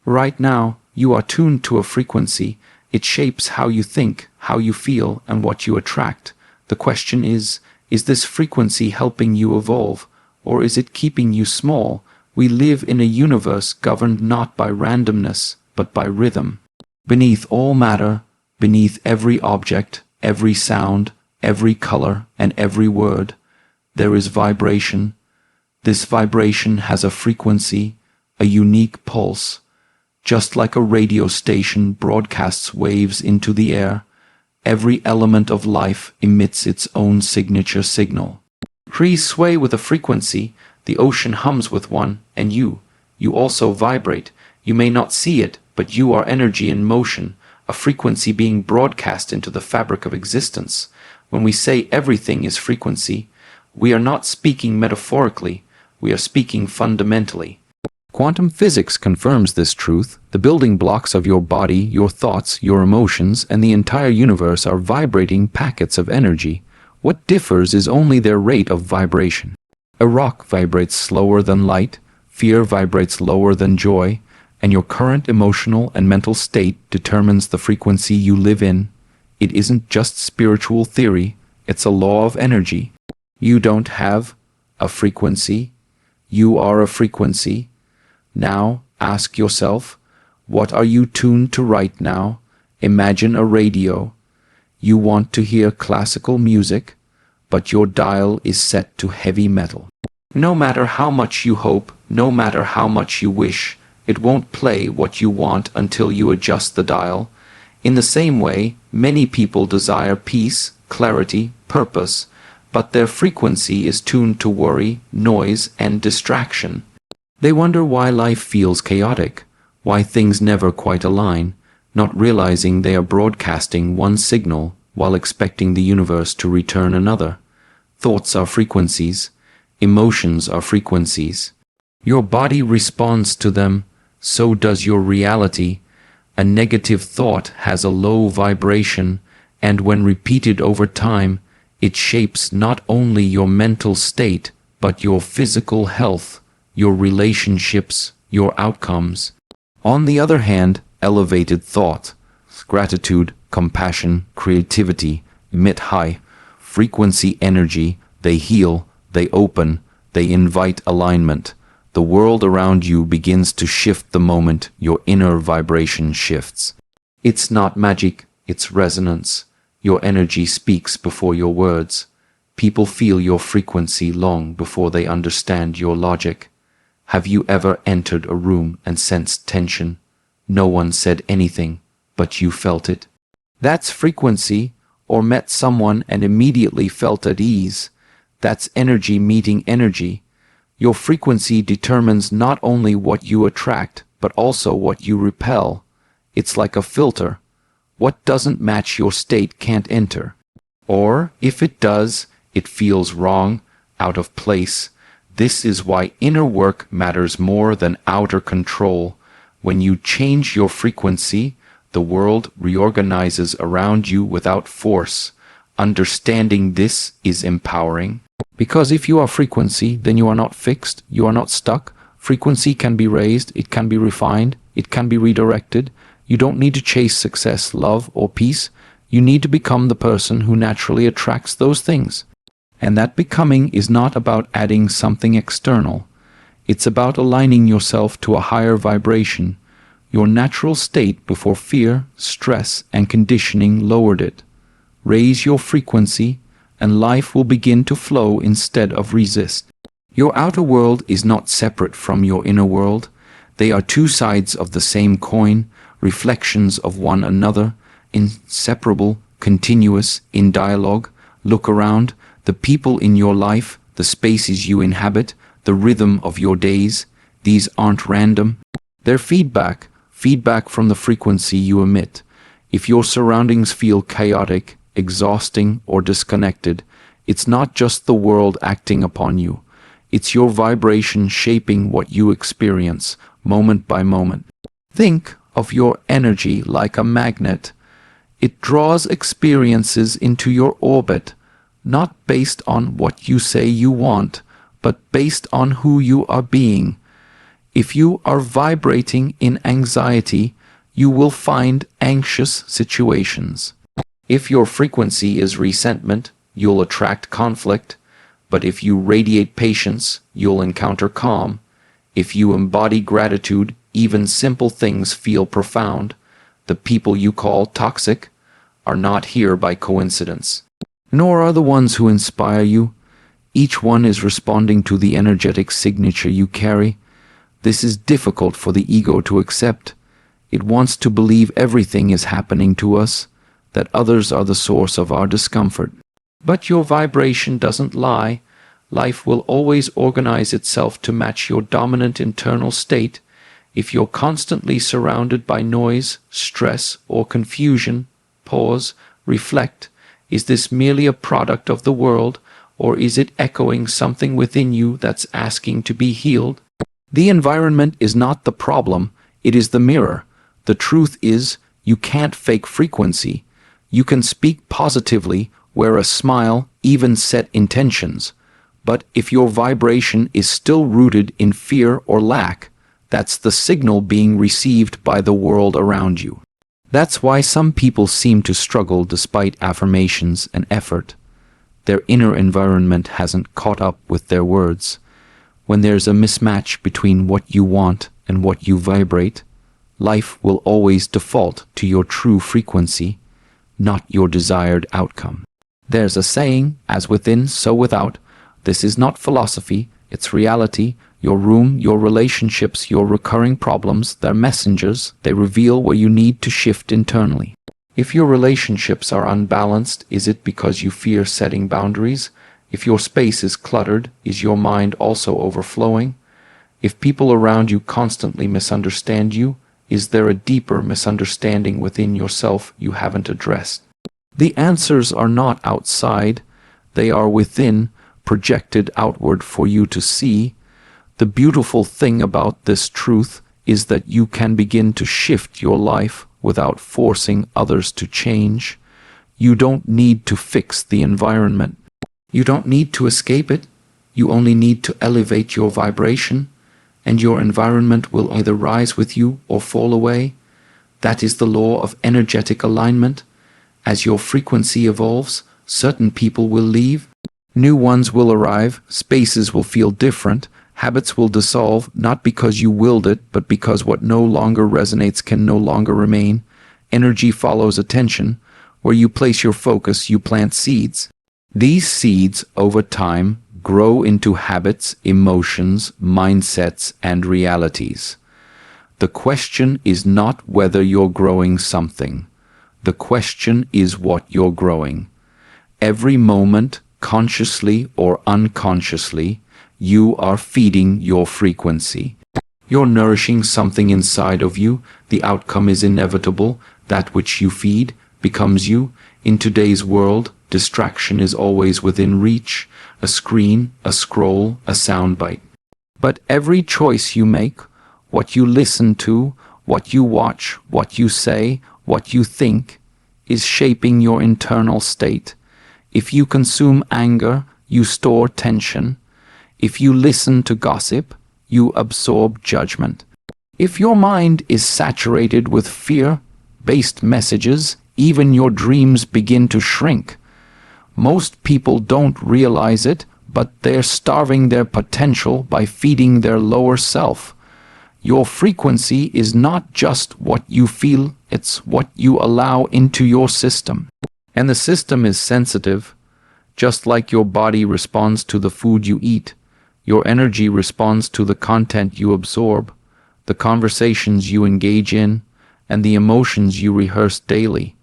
Right now, you are tuned to a frequency. It shapes how you think, how you feel, and what you attract. The question is this frequency helping you evolve, or is it keeping you small? We live in a universe governed not by randomness, but by rhythm. Beneath all matter, beneath every object, every sound, every color, and every word, there is vibration. This vibration has a frequency, a unique pulse. Just like a radio station broadcasts waves into the air, every element of life emits its own signature signal. Trees sway with a frequency, the ocean hums with one, and you also vibrate. You may not see it, but you are energy in motion, a frequency being broadcast into the fabric of existence. When we say everything is frequency, we are not speaking metaphorically, we are speaking fundamentally. Quantum physics confirms this truth. The building blocks of your body, your thoughts, your emotions, and the entire universe are vibrating packets of energy. What differs is only their rate of vibration. A rock vibrates slower than light, fear vibrates lower than joy, and your current emotional and mental state determines the frequency you live in. It isn't just spiritual theory, it's a law of energy. You don't have a frequency, you are a frequency. Now, ask yourself, what are you tuned to right now? Imagine a radio. You want to hear classical music, but your dial is set to heavy metal. No matter how much you hope, no matter how much you wish, it won't play what you want until you adjust the dial. In the same way, many people desire peace, clarity, purpose, but their frequency is tuned to worry, noise, and distraction. They wonder why life feels chaotic, why things never quite align, not realizing they are broadcasting one signal while expecting the universe to return another. Thoughts are frequencies, emotions are frequencies. Your body responds to them, so does your reality. A negative thought has a low vibration, and when repeated over time, it shapes not only your mental state, but your physical health, your relationships, your outcomes. On the other hand, elevated thought, gratitude, compassion, creativity emit high frequency energy. They heal, they open, they invite alignment. The world around you begins to shift the moment your inner vibration shifts. It's not magic, it's resonance. Your energy speaks before your words. People feel your frequency long before they understand your logic. Have you ever entered a room and sensed tension? No one said anything, but you felt it. That's frequency. Or met someone and immediately felt at ease. That's energy meeting energy. Your frequency determines not only what you attract, but also what you repel. It's like a filter. What doesn't match your state can't enter. Or, if it does, it feels wrong, out of place. This is why inner work matters more than outer control. When you change your frequency, the world reorganizes around you without force. Understanding this is empowering. Because if you are frequency, then you are not fixed, you are not stuck. Frequency can be raised, it can be refined, it can be redirected. You don't need to chase success, love, or peace. You need to become the person who naturally attracts those things. And that becoming is not about adding something external. It's about aligning yourself to a higher vibration. Your natural state before fear, stress, and conditioning lowered it. Raise your frequency, and life will begin to flow instead of resist. Your outer world is not separate from your inner world. They are two sides of the same coin, reflections of one another, inseparable, continuous, in dialogue. Look around. The people in your life, the spaces you inhabit, the rhythm of your days, these aren't random. They're feedback from the frequency you emit. If your surroundings feel chaotic, exhausting, or disconnected, it's not just the world acting upon you. It's your vibration shaping what you experience, moment by moment. Think of your energy like a magnet. It draws experiences into your orbit, not based on what you say you want, but based on who you are being. If you are vibrating in anxiety, you will find anxious situations. If your frequency is resentment, you'll attract conflict. But if you radiate patience, you'll encounter calm. If you embody gratitude, even simple things feel profound. The people you call toxic are not here by coincidence, nor are the ones who inspire you. Each one is responding to the energetic signature you carry. This is difficult for the ego to accept. It wants to believe everything is happening to us, that others are the source of our discomfort. But your vibration doesn't lie. Life will always organize itself to match your dominant internal state. If you're constantly surrounded by noise, stress, or confusion, pause, reflect. Is this merely a product of the world, or is it echoing something within you that's asking to be healed? The environment is not the problem, it is the mirror. The truth is, you can't fake frequency. You can speak positively, wear a smile, even set intentions. But if your vibration is still rooted in fear or lack, that's the signal being received by the world around you. That's why some people seem to struggle despite affirmations and effort. Their inner environment hasn't caught up with their words. When there's a mismatch between what you want and what you vibrate, life will always default to your true frequency, not your desired outcome. There's a saying, as within, so without. This is not philosophy, it's reality. Your room, your relationships, your recurring problems, they're messengers. They reveal where you need to shift internally. If your relationships are unbalanced, is it because you fear setting boundaries? If your space is cluttered, is your mind also overflowing? If people around you constantly misunderstand you, is there a deeper misunderstanding within yourself you haven't addressed? The answers are not outside, they are within, projected outward for you to see. The beautiful thing about this truth is that you can begin to shift your life without forcing others to change. You don't need to fix the environment. You don't need to escape it. You only need to elevate your vibration, and your environment will either rise with you or fall away. That is the law of energetic alignment. As your frequency evolves, certain people will leave, new ones will arrive, spaces will feel different, habits will dissolve, not because you willed it, but because what no longer resonates can no longer remain. Energy follows attention. Where you place your focus, you plant seeds. These seeds, over time, grow into habits, emotions, mindsets, and realities. The question is not whether you're growing something. The question is what you're growing. Every moment, consciously or unconsciously, you are feeding your frequency. You're nourishing something inside of you. The outcome is inevitable. That which you feed becomes you. In today's world, distraction is always within reach. A screen, a scroll, a soundbite. But every choice you make, what you listen to, what you watch, what you say, what you think, is shaping your internal state. If you consume anger, you store tension. If you listen to gossip, you absorb judgment. If your mind is saturated with fear-based messages, even your dreams begin to shrink. Most people don't realize it, but they're starving their potential by feeding their lower self. Your frequency is not just what you feel, it's what you allow into your system. And the system is sensitive. Just like your body responds to the food you eat, your energy responds to the content you absorb, the conversations you engage in, and the emotions you rehearse daily.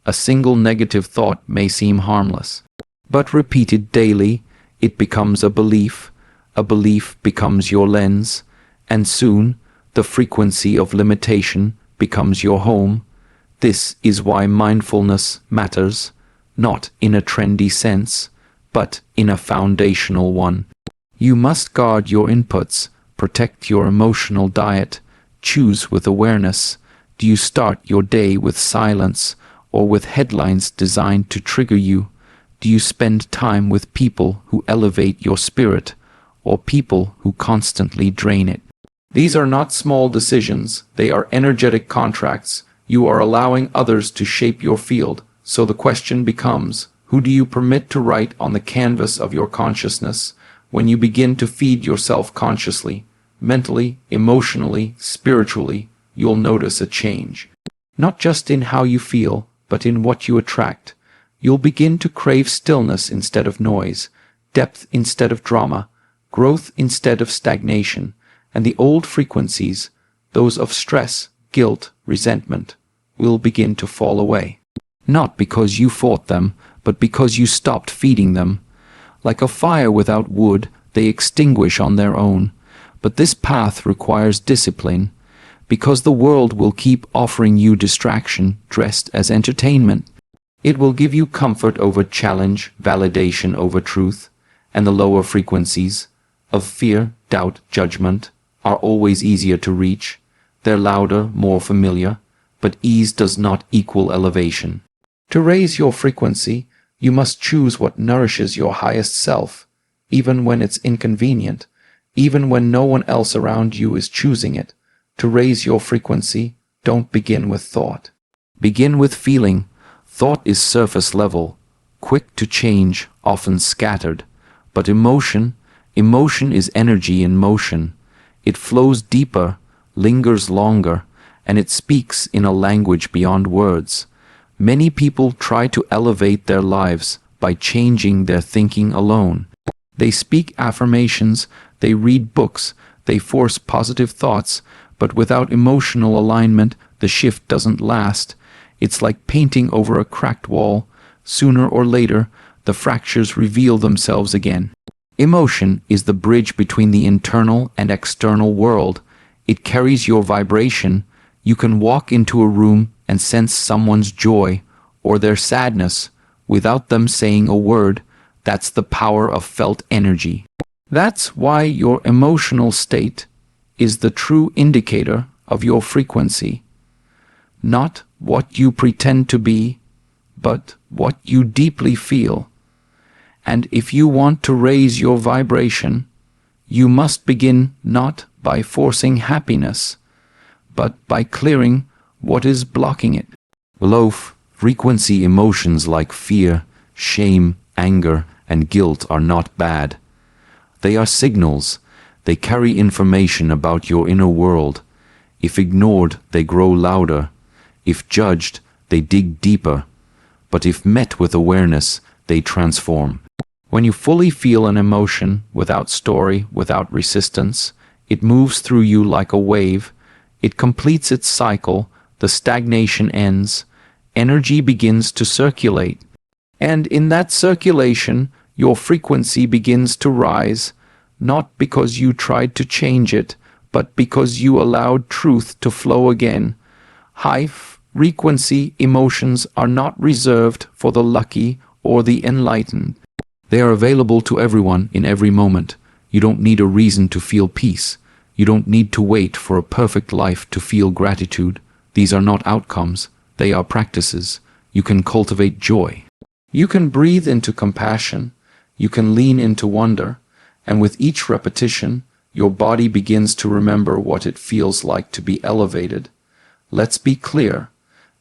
A single negative thought may seem harmless, but repeated daily, it becomes a belief becomes your lens, and soon the frequency of limitation becomes your home. This is why mindfulness matters, not in a trendy sense, but in a foundational one. You must guard your inputs, protect your emotional diet, choose with awareness. Do you start your day with silence or with headlines designed to trigger you? Do you spend time with people who elevate your spirit or people who constantly drain it? These are not small decisions, they are energetic contracts. You are allowing others to shape your field, so the question becomes, who do you permit to write on the canvas of your consciousness? When you begin to feed yourself consciously, mentally, emotionally, spiritually, you'll notice a change. Not just in how you feel, but in what you attract. You'll begin to crave stillness instead of noise, depth instead of drama, growth instead of stagnation, and the old frequencies, those of stress, guilt, resentment, will begin to fall away. Not because you fought them, but because you stopped feeding them. Like a fire without wood, they extinguish on their own. But this path requires discipline, because the world will keep offering you distraction dressed as entertainment. It will give you comfort over challenge, validation over truth, and the lower frequencies of fear, doubt, judgment are always easier to reach. They're louder, more familiar, but ease does not equal elevation. To raise your frequency, you must choose what nourishes your highest self, even when it's inconvenient, even when no one else around you is choosing it. To raise your frequency, don't begin with thought. Begin with feeling. Thought is surface level, quick to change, often scattered. But emotion is energy in motion. It flows deeper, lingers longer, and it speaks in a language beyond words. Many people try to elevate their lives by changing their thinking alone. They speak affirmations, they read books, they force positive thoughts, but without emotional alignment, the shift doesn't last. It's like painting over a cracked wall. Sooner or later, the fractures reveal themselves again. Emotion is the bridge between the internal and external world. It carries your vibration. You can walk into a room and sense someone's joy or their sadness without them saying a word. That's the power of felt energy. That's why your emotional state is the true indicator of your frequency. Not what you pretend to be, but what you deeply feel. And if you want to raise your vibration, you must begin not by forcing happiness, but by clearing what is blocking it. Low frequency emotions like fear, shame, anger, and guilt are not bad. They are signals. They carry information about your inner world. If ignored, they grow louder. If judged, they dig deeper. But if met with awareness, they transform. When you fully feel an emotion, without story, without resistance, it moves through you like a wave. It completes its cycle, the stagnation ends, energy begins to circulate. And in that circulation, your frequency begins to rise, not because you tried to change it, but because you allowed truth to flow again. High frequency emotions are not reserved for the lucky or the enlightened. They are available to everyone in every moment. You don't need a reason to feel peace. You don't need to wait for a perfect life to feel gratitude. These are not outcomes. They are practices. You can cultivate joy. You can breathe into compassion. You can lean into wonder. And with each repetition, your body begins to remember what it feels like to be elevated. Let's be clear.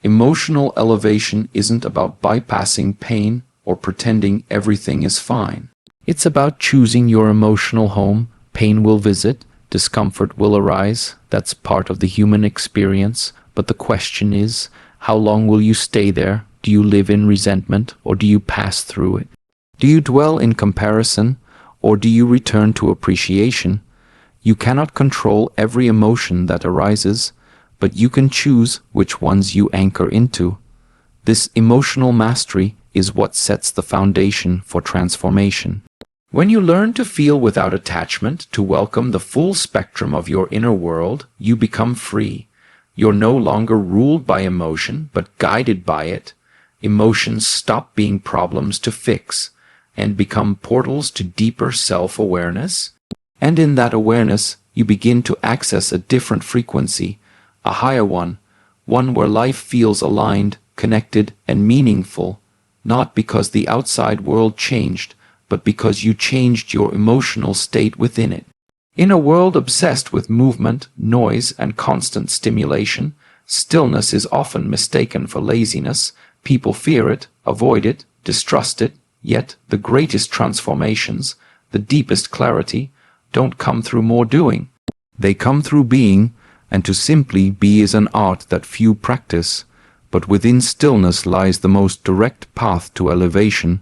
Emotional elevation isn't about bypassing pain or pretending everything is fine. It's about choosing your emotional home. Pain will visit, discomfort will arise. That's part of the human experience. But the question is, how long will you stay there? Do you live in resentment, or do you pass through it? Do you dwell in comparison, or do you return to appreciation? You cannot control every emotion that arises, but you can choose which ones you anchor into. This emotional mastery is what sets the foundation for transformation. When you learn to feel without attachment, to welcome the full spectrum of your inner world, you become free. You're no longer ruled by emotion, but guided by it. Emotions stop being problems to fix and become portals to deeper self-awareness. And in that awareness, you begin to access a different frequency, a higher one where life feels aligned, connected, and meaningful, not because the outside world changed, but because you changed your emotional state within it. In a world obsessed with movement, noise, and constant stimulation, stillness is often mistaken for laziness. People fear it, avoid it, distrust it, yet the greatest transformations, the deepest clarity, don't come through more doing. They come through being, and to simply be is an art that few practice, but within stillness lies the most direct path to elevation,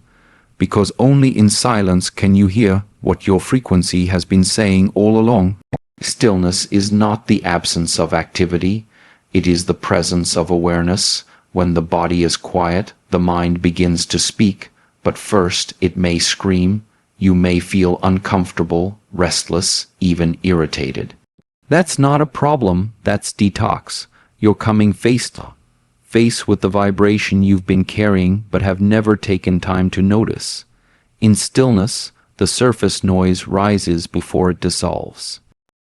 because only in silence can you hear what your frequency has been saying all along. Stillness is not the absence of activity, it is the presence of awareness. When the body is quiet, the mind begins to speak, but first it may scream. You may feel uncomfortable, restless, even irritated. That's not a problem, that's detox. You're coming face to face with the vibration you've been carrying but have never taken time to notice. In stillness, the surface noise rises before it dissolves.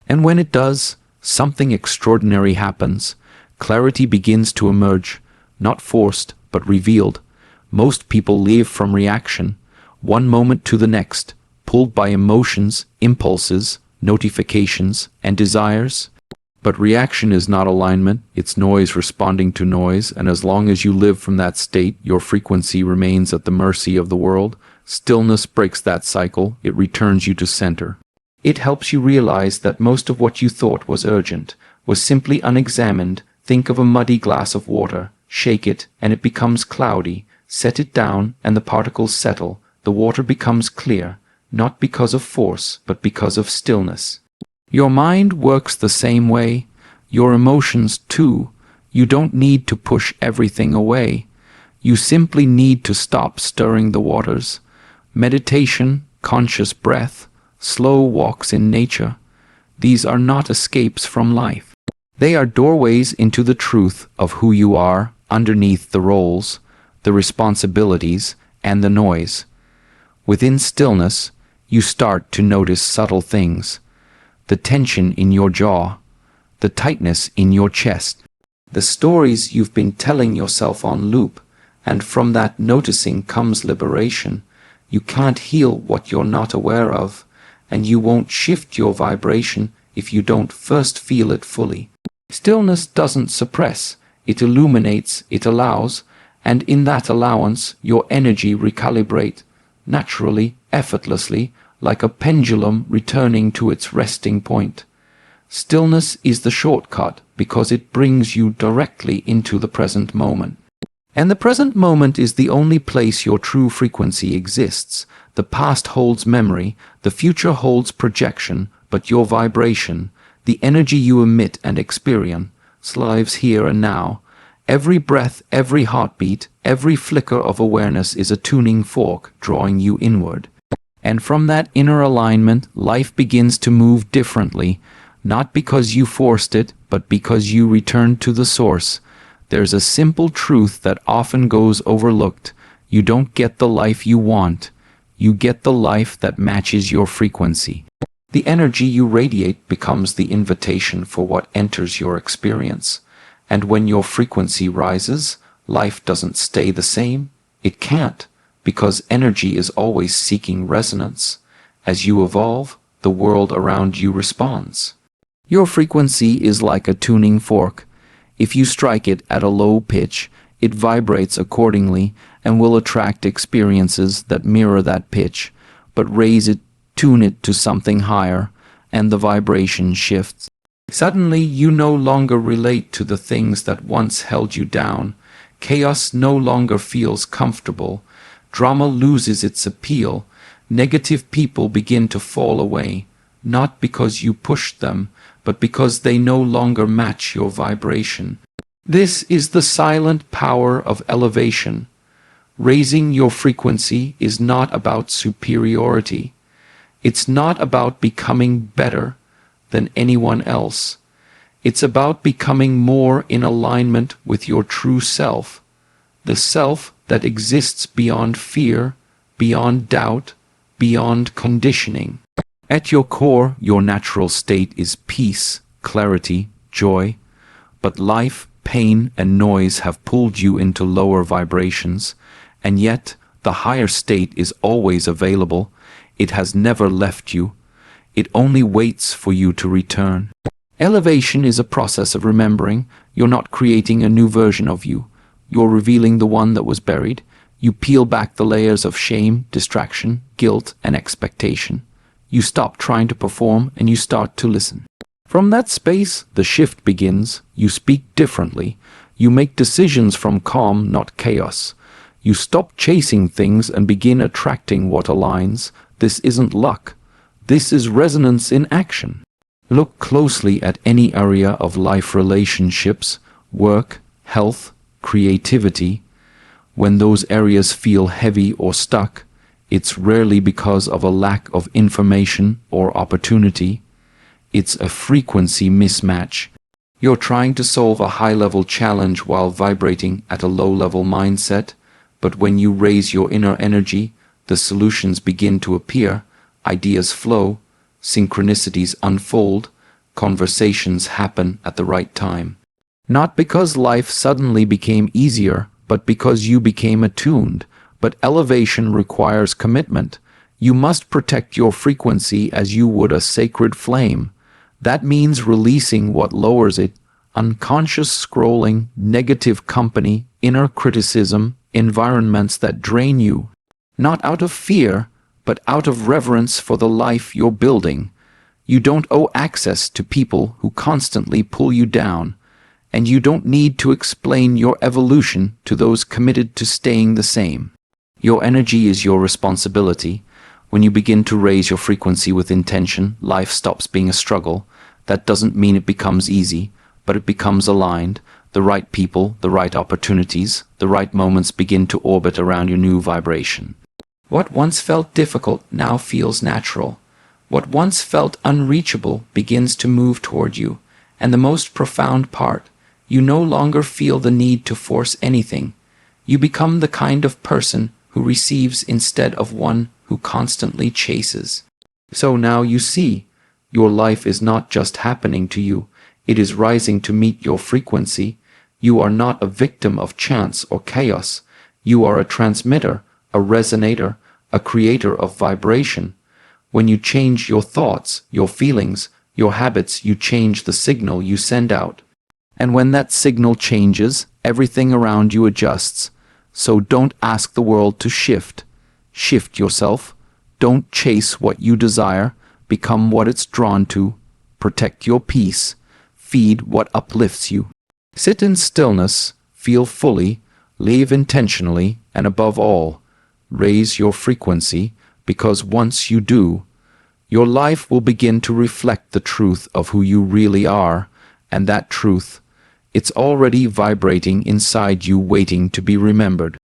And when it does, something extraordinary happens. Clarity begins to emerge, not forced, but revealed. Most people live from reaction, one moment to the next, pulled by emotions, impulses, notifications, and desires. But reaction is not alignment, it's noise responding to noise, and as long as you live from that state, your frequency remains at the mercy of the world. Stillness breaks that cycle, it returns you to center. It helps you realize that most of what you thought was urgent was simply unexamined. Think of a muddy glass of water, shake it, and it becomes cloudy. Set it down, and the particles settle. The water becomes clear, not because of force, but because of stillness. Your mind works the same way, your emotions too. You don't need to push everything away. You simply need to stop stirring the waters. Meditation, conscious breath, slow walks in nature. These are not escapes from life. They are doorways into the truth of who you are underneath the roles, the responsibilities, and the noise. Within stillness, you start to notice subtle things. The tension in your jaw, the tightness in your chest, the stories you've been telling yourself on loop, and from that noticing comes liberation. You can't heal what you're not aware of, and you won't shift your vibration if you don't first feel it fully. Stillness doesn't suppress, it illuminates, it allows, and in that allowance your energy recalibrate, naturally, effortlessly, like a pendulum returning to its resting point. Stillness is the shortcut because it brings you directly into the present moment. And the present moment is the only place your true frequency exists. The past holds memory, the future holds projection, but your vibration, the energy you emit and experience, lives here and now. Every breath, every heartbeat, every flicker of awareness is a tuning fork drawing you inward. And from that inner alignment, life begins to move differently, not because you forced it, but because you returned to the source. There's a simple truth that often goes overlooked. You don't get the life you want. You get the life that matches your frequency. The energy you radiate becomes the invitation for what enters your experience. And when your frequency rises, life doesn't stay the same. It can't, because energy is always seeking resonance. As you evolve, the world around you responds. Your frequency is like a tuning fork. If you strike it at a low pitch, it vibrates accordingly and will attract experiences that mirror that pitch, but raise it, tune it to something higher, and the vibration shifts. Suddenly, you no longer relate to the things that once held you down. Chaos no longer feels comfortable. Drama loses its appeal. Negative people begin to fall away, not because you pushed them, but because they no longer match your vibration. This is the silent power of elevation. Raising your frequency is not about superiority. It's not about becoming better than anyone else. It's about becoming more in alignment with your true self, the self that exists beyond fear, beyond doubt, beyond conditioning. At your core, your natural state is peace, clarity, joy, but life, pain, and noise have pulled you into lower vibrations, and yet the higher state is always available. It has never left you. It only waits for you to return. Elevation is a process of remembering. You're not creating a new version of you. You're revealing the one that was buried. You peel back the layers of shame, distraction, guilt, and expectation. You stop trying to perform and you start to listen. From that space, the shift begins. You speak differently. You make decisions from calm, not chaos. You stop chasing things and begin attracting what aligns. This isn't luck. This is resonance in action. Look closely at any area of life: relationships, work, health, creativity. When those areas feel heavy or stuck, it's rarely because of a lack of information or opportunity. It's a frequency mismatch. You're trying to solve a high-level challenge while vibrating at a low-level mindset, but when you raise your inner energy, the solutions begin to appear, ideas flow, synchronicities unfold, conversations happen at the right time. Not because life suddenly became easier, but because you became attuned. But elevation requires commitment. You must protect your frequency as you would a sacred flame. That means releasing what lowers it: unconscious scrolling, negative company, inner criticism, environments that drain you. Not out of fear, but out of reverence for the life you're building. You don't owe access to people who constantly pull you down, and you don't need to explain your evolution to those committed to staying the same. Your energy is your responsibility. When you begin to raise your frequency with intention, life stops being a struggle. That doesn't mean it becomes easy, but it becomes aligned. The right people, the right opportunities, the right moments begin to orbit around your new vibration. What once felt difficult now feels natural. What once felt unreachable begins to move toward you. And the most profound part, you no longer feel the need to force anything. You become the kind of person who receives instead of one who constantly chases. So now you see, your life is not just happening to you, it is rising to meet your frequency. You are not a victim of chance or chaos. You are a transmitter, a resonator, a creator of vibration. When you change your thoughts, your feelings, your habits, you change the signal you send out. And when that signal changes, everything around you adjusts. So don't ask the world to shift. Shift yourself. Don't chase what you desire. Become what it's drawn to. Protect your peace. Feed what uplifts you. Sit in stillness. Feel fully. Live intentionally. And above all, raise your frequency, because once you do, your life will begin to reflect the truth of who you really are, and that truth, it's already vibrating inside you, waiting to be remembered.